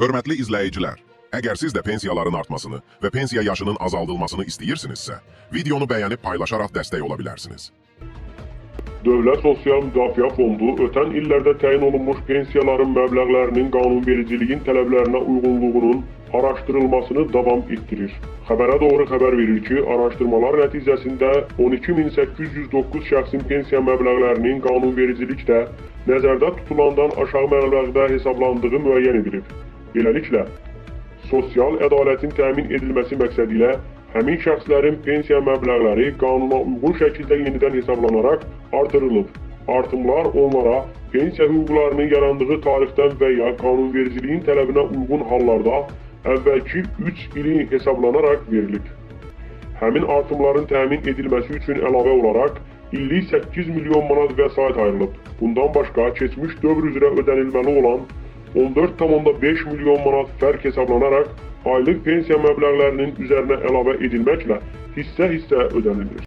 Hörmətli izləyicilər, əgər siz də pensiyaların artmasını və pensiya yaşının azaldılmasını istəyirsinizsə, videonu bəyənib paylaşaraq dəstək ola bilərsiniz. Dövlət Sosial Müdafiə Fondu ötən illərdə təyin olunmuş pensiyaların məbləğlərinin qanunvericiliyin tələblərinə uyğunluğunun araşdırılmasını davam etdirir. Xəbərə doğru xəbər verir ki, araşdırmalar nəticəsində 12.809 şəxsin pensiya məbləğlərinin qanunvericilikdə nəzərdə tutulandan aşağı məbləğdə hesablandığı müəyyən edilib. Beləliklə, sosial ədalətin təmin edilməsi məqsədilə həmin şəxslərin pensiya məbləğləri qanuna uyğun şəkildə yenidən hesablanaraq artırılıb. Artımlar onlara pensiya hüquqlarının yarandığı tarixdən və ya qanunvericiliyin tələbinə uyğun hallarda əvvəlki 3 ilin hesablanaraq verilib. Həmin artımların təmin edilməsi üçün əlavə olaraq illik 8 milyon manat vəsait ayrılıb. Bundan başqa keçmiş dövr üzrə ödənilməli olan 14,5 milyon manat fərq hesablanaraq aylıq pensiya məbləğlərinin üzərinə əlavə edilməklə hissə-hissə ödənilir.